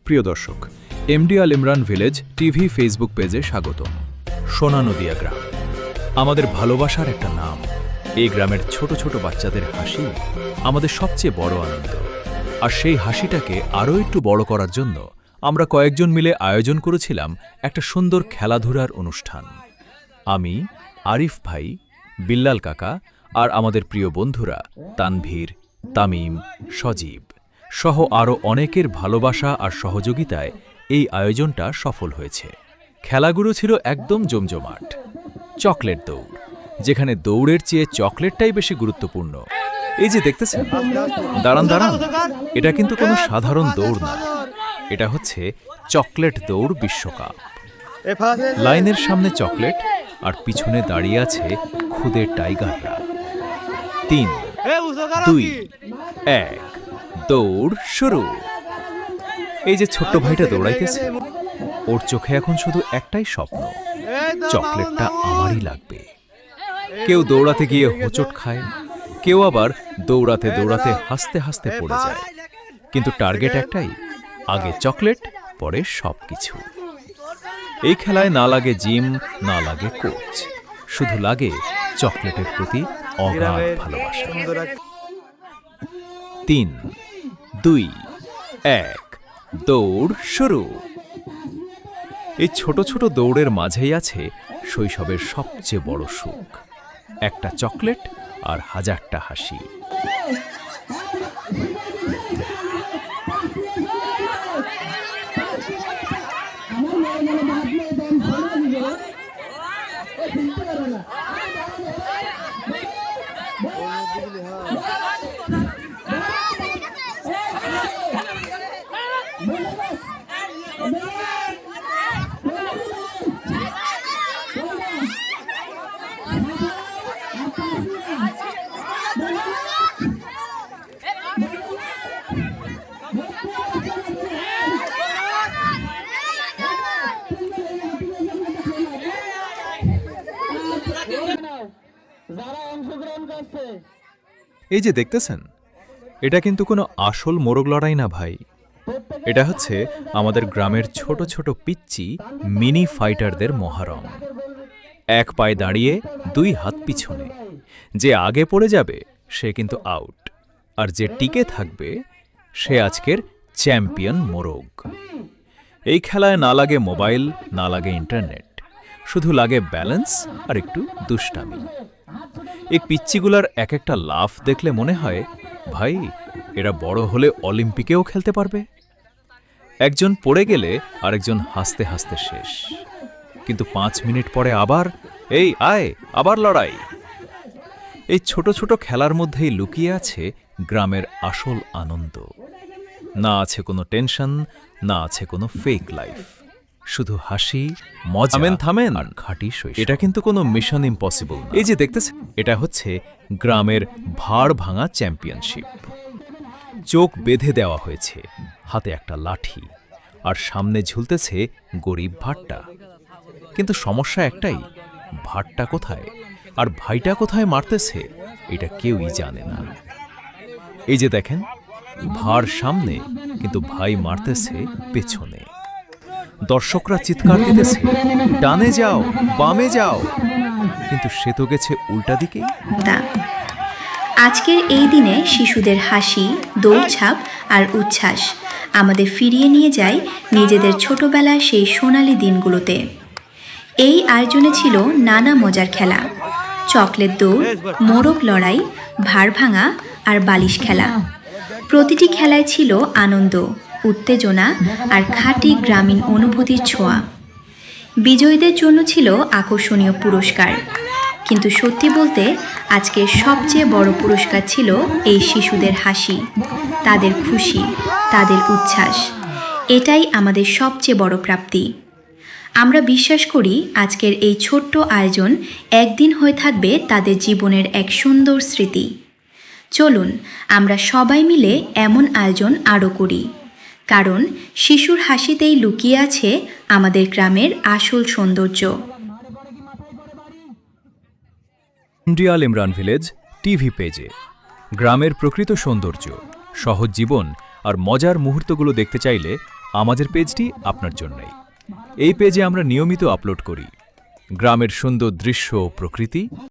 প্রিয় দর্শক, এমডি আল Imran village TV Facebook পেজে স্বাগতম। সোনা নদিয়া গ্রাম আমাদের ভালোবাসার একটা নাম। এই গ্রামের ছোট ছোট বাচ্চাদের হাসি আমাদের সবচেয়ে বড় আনন্দ। আর সেই হাসিটাকে আরও একটু বড় করার জন্য আমরা কয়েকজন মিলে আয়োজন করেছিলাম একটা সুন্দর খেলাধুলার অনুষ্ঠান। আমি, আরিফ ভাই, বিল্লাল কাকা আর আমাদের প্রিয় বন্ধুরা তানভীর, তামিম, সজীব সহ আরও অনেকের ভালোবাসা আর সহযোগিতায় এই আয়োজনটা সফল হয়েছে। খেলাগুলো ছিল একদম জমজমাট। চকলেট দৌড়, যেখানে দৌড়ের চেয়ে চকলেটটাই বেশি গুরুত্বপূর্ণ। এই যে দেখতেছেন, দাঁড়ান দাঁড়ান, এটা কিন্তু কোনো সাধারণ দৌড় না, এটা হচ্ছে চকলেট দৌড় বিশ্বকাপ। লাইনের সামনে চকলেট আর পিছনে দাঁড়িয়ে আছে খুদে টাইগাররা। 3, 2, 1, দৌড় শুরু। এই যে ছোট্ট ভাইটা দৌড়াইতেছে, ওর চোখে এখন শুধু একটাই স্বপ্ন, চকলেটটা আমারই লাগবে। কেউ দৌড়াতে গিয়ে হোঁচট খায়, কেউ আবার দৌড়াতে দৌড়াতে হাসতে হাসতে পড়ে যায়, কিন্তু টার্গেট একটাই, আগে চকলেট পরে সবকিছু। এই খেলায় না লাগে জিম, না লাগে কোচ, শুধু লাগে চকলেটের প্রতি অগাধ ভালোবাসা। 3, 2, 1, দৌড় শুরু। এই ছোট ছোট দৌড়ের মাঝেই আছে শৈশবের সবচেয়ে বড় সুখ, একটা চকলেট আর হাজারটা হাসি। এই যে দেখতেছেন, এটা কিন্তু কোনো আসল মোরগ লড়াই না ভাই, এটা হচ্ছে আমাদের গ্রামের ছোট ছোট পিচ্চি মিনি ফাইটারদের মহারণ। এক পায়ে দাঁড়িয়ে 2 হাত পিছনে, যে আগে পড়ে যাবে সে কিন্তু আউট, আর যে টিকে থাকবে সে আজকের চ্যাম্পিয়ন মোরগ। এই খেলায় না লাগে মোবাইল, না লাগে ইন্টারনেট, শুধু লাগে ব্যালেন্স আর একটু দুষ্টামি। এই পিচ্চিগুলার এক একটা লাফ দেখলে মনে হয়, ভাই এরা বড় হলে অলিম্পিকেও খেলতে পারবে। একজন পড়ে গেলে আরেকজন হাসতে হাসতে শেষ, কিন্তু 5 মিনিট পরে আবার এই আয়, আবার লড়াই। এই ছোট ছোট খেলার মধ্যেই লুকিয়ে আছে গ্রামের আসল আনন্দ। না আছে কোনো টেনশন, না আছে কোনো ফেক লাইফ, শুধু হাসি, মজা, থামেন আর খাঁটি শৈশব। এটা কিন্তু কোনো মিশন ইম্পসিবল না। এই যে দেখতেছেন, এটা হচ্ছে গ্রামের ভাড় ভাঙা চ্যাম্পিয়নশিপ। চোখ বেঁধে দেওয়া হয়েছে, হাতে একটা লাঠি, আর সামনে ঝুলতেছে গরিব ভাটটা। কিন্তু সমস্যা একটাই, ভাটটা কোথায় আর ভাইটা কোথায় মারতেছে এটা কেউই জানে না। এই যে দেখেন, ভাড় সামনে, কিন্তু ভাই মারতেছে পেছনে। দর্শকরা চিৎকার দিতেছে, ডানে যাও, বামে যাও, কিন্তু সে তো গেছে উল্টা দিকে। আজকের এই দিনে শিশুদের হাসি, দৌড়ঝাঁপ আর উচ্ছ্বাস আমাদের ফিরিয়ে নিয়ে যায় নিজেদের ছোটবেলার সেই সোনালি দিনগুলোতে। এই আয়োজনে ছিল নানা মজার খেলা, চকলেট দৌড়, মোরগ লড়াই, ভাড় ভাঙা আর বালিশ খেলা। প্রতিটি খেলায় ছিল আনন্দ, উত্তেজনা আর খাঁটি গ্রামীণ অনুভূতির ছোঁয়া। বিজয়ীদের জন্য ছিল আকর্ষণীয় পুরস্কার, কিন্তু সত্যি বলতে আজকের সবচেয়ে বড় পুরস্কার ছিল এই শিশুদের হাসি, তাদের খুশি, তাদের উচ্ছ্বাস। এটাই আমাদের সবচেয়ে বড় প্রাপ্তি। আমরা বিশ্বাস করি আজকের এই ছোট্ট আয়োজন একদিন হয়ে থাকবে তাদের জীবনের এক সুন্দর স্মৃতি। চলুন আমরা সবাই মিলে এমন আয়োজন আরও করি, কারণ শিশুর হাসিতেই লুকিয়ে আছে আমাদের গ্রামের আসল সৌন্দর্য। এমডি আল ইমরান ভিলেজ টিভি পেজে গ্রামের প্রকৃত সৌন্দর্য, সহজ জীবন আর মজার মুহূর্তগুলো দেখতে চাইলে আমাদের পেজটি আপনার জন্যই। এই পেজে আমরা নিয়মিত আপলোড করি গ্রামের সুন্দর দৃশ্য ও প্রকৃতি,